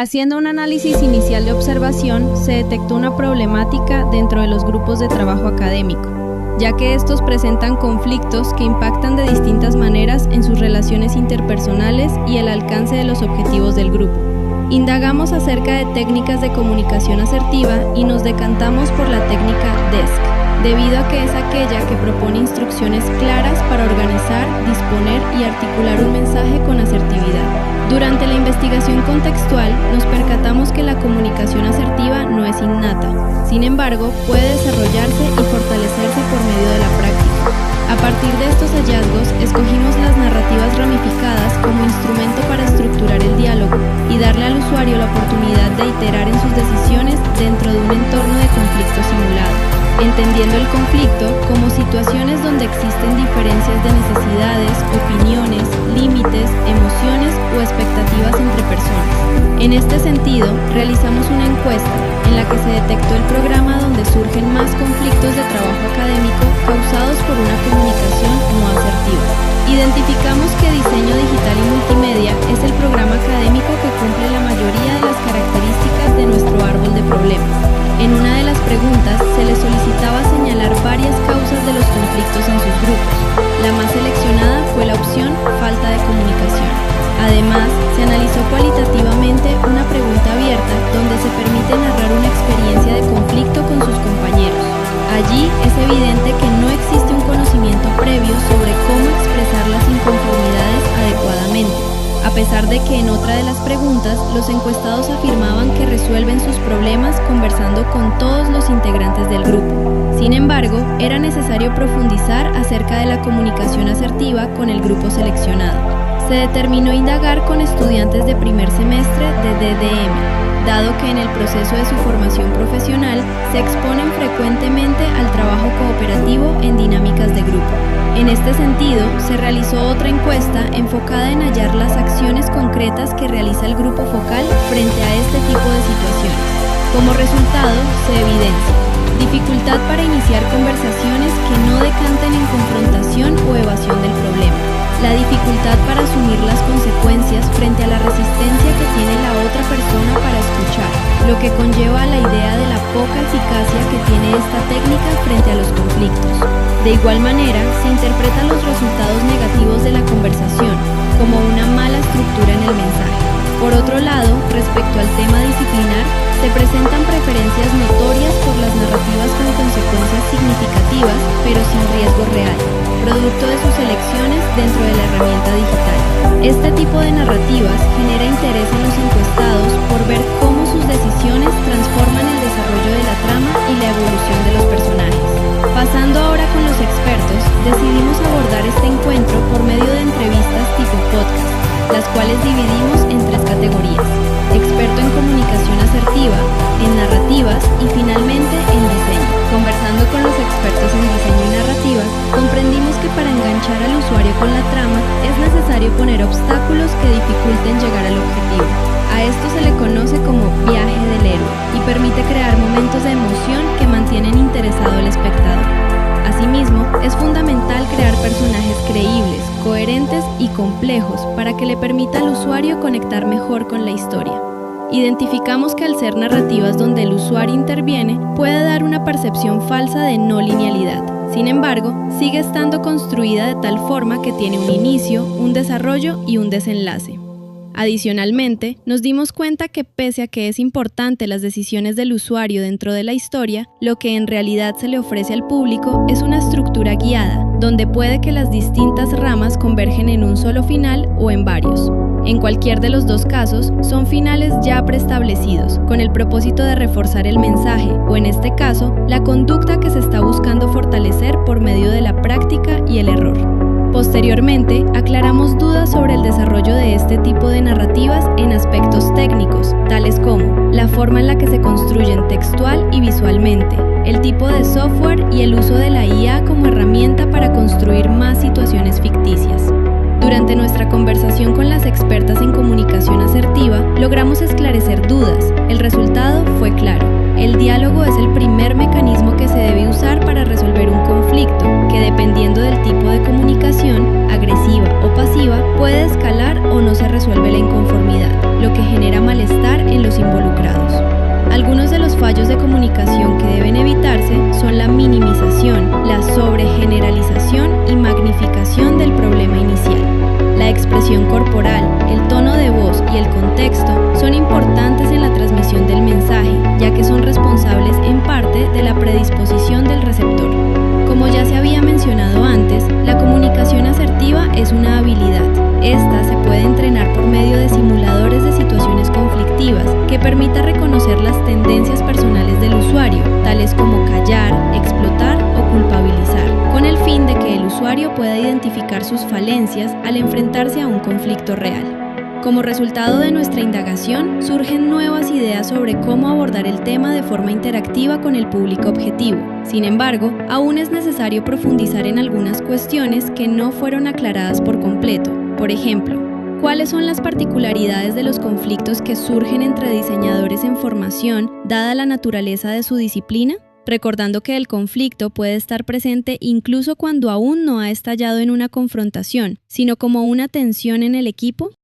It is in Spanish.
Haciendo un análisis inicial de observación, se detectó una problemática dentro de los grupos de trabajo académico, ya que estos presentan conflictos que impactan de distintas maneras en sus relaciones interpersonales y el alcance de los objetivos del grupo. Indagamos acerca de técnicas de comunicación asertiva y nos decantamos por la técnica DESC, debido a que es aquella que propone instrucciones claras para organizar, disponer y articular un mensaje con asertividad. Durante la investigación contextual, nos percatamos que la comunicación asertiva no es innata, sin embargo, puede desarrollarse y fortalecerse por medio de la práctica. A partir de estos hallazgos, escogimos las narrativas ramificadas como instrumento para estructurar el diálogo y darle al usuario la oportunidad de iterar en sus decisiones dentro de un entorno de conflicto simulado, entendiendo el conflicto como situaciones donde existen diferencias de necesidades, opiniones, límites, emociones o expectativas entre personas. En este sentido, realizamos una encuesta en la que se detectó el programa donde surgen más conflictos de trabajo académico causados por una comunicación no asertiva. Identificamos que diseño digital y multimedia es el programa académico que cumple la mayoría de las características de nuestro árbol de problemas. En una de las preguntas se le solicitaba señalar varias causas de los conflictos en sus grupos. La más seleccionada fue la opción falta de comunicación. Además, se analizó cualitativamente una pregunta abierta donde se permite narrar una experiencia de conflicto con sus compañeros. Allí es evidente que no existe un conocimiento previo sobre cómo expresar las inconformidades adecuadamente, a pesar de que en otra de las preguntas los encuestados afirmaban que resuelven sus problemas conversando con todos los integrantes del grupo. Sin embargo, era necesario profundizar acerca de la comunicación asertiva con el grupo seleccionado. Se determinó indagar con estudiantes de primer semestre de DDM, dado que en el proceso de su formación profesional se exponen frecuentemente al trabajo cooperativo en dinámicas de grupo. En este sentido, se realizó otra encuesta enfocada en hallar las acciones concretas que realiza el grupo focal frente a este tipo de situaciones. Como resultado, se evidencia dificultad para iniciar conversaciones que no decanten en confrontación o evasión del problema, la dificultad para asumir las consecuencias frente a la resistencia que tiene la otra persona para escuchar, lo que conlleva la idea de la poca eficacia que tiene esta técnica frente a los conflictos. De igual manera, se interpretan los resultados negativos de la conversación como una mala estructura en el mensaje. Por otro lado, respecto al tema disciplinar, se presentan preferencias notorias por las narrativas con consecuencias significativas, pero sin riesgo real, producto de sus elecciones dentro de la herramienta digital. Este tipo de narrativas genera interés en los encuestados por ver cómo sus decisiones transforman el desarrollo de la trama y la evolución de los personajes. Pasando ahora con los expertos, decidimos abordar este encuentro por medio de entrevistas tipo podcast, las cuales dividimos en 3 categorías: experto en comunicación asertiva, en narrativas y finalmente en diseño. Conversando con los expertos en diseño y narrativas, comprendimos que para enganchar al usuario con la trama es necesario poner obstáculos que dificulten llegar al objetivo. A esto se le conoce como viaje del héroe y permite crear momentos de emoción que mantienen interesado al espectador. Asimismo, es fundamental crear personajes creíbles, coherentes y complejos para que le permita al usuario conectar mejor con la historia. Identificamos que al ser narrativas donde el usuario interviene, puede dar una percepción falsa de no linealidad. Sin embargo, sigue estando construida de tal forma que tiene un inicio, un desarrollo y un desenlace. Adicionalmente, nos dimos cuenta que pese a que es importante las decisiones del usuario dentro de la historia, lo que en realidad se le ofrece al público es una estructura guiada, donde puede que las distintas ramas convergen en un solo final o en varios. En cualquier de los 2 casos, son finales ya preestablecidos, con el propósito de reforzar el mensaje, o en este caso, la conducta que se está buscando fortalecer por medio de la práctica y el error. Posteriormente, aclaramos dudas sobre el desarrollo de este tipo de narrativas en aspectos técnicos, tales como la forma en la que se construyen textual y visualmente, el tipo de software y el uso de la IA como herramienta para construir más situaciones ficticias. Durante nuestra conversación con las expertas en comunicación asertiva, logramos esclarecer dudas. El resultado fue claro. El diálogo es el primer mecanismo que se debe usar para resolver un conflicto, que dependiendo del tipo de comunicación, agresiva o pasiva, puede escalar o no se resuelve la inconformidad, lo que genera malestar en que permita reconocer las tendencias personales del usuario, tales como callar, explotar o culpabilizar, con el fin de que el usuario pueda identificar sus falencias al enfrentarse a un conflicto real. Como resultado de nuestra indagación, surgen nuevas ideas sobre cómo abordar el tema de forma interactiva con el público objetivo. Sin embargo, aún es necesario profundizar en algunas cuestiones que no fueron aclaradas por completo. Por ejemplo, ¿cuáles son las particularidades de los conflictos que surgen entre diseñadores en formación, dada la naturaleza de su disciplina? Recordando que el conflicto puede estar presente incluso cuando aún no ha estallado en una confrontación, sino como una tensión en el equipo.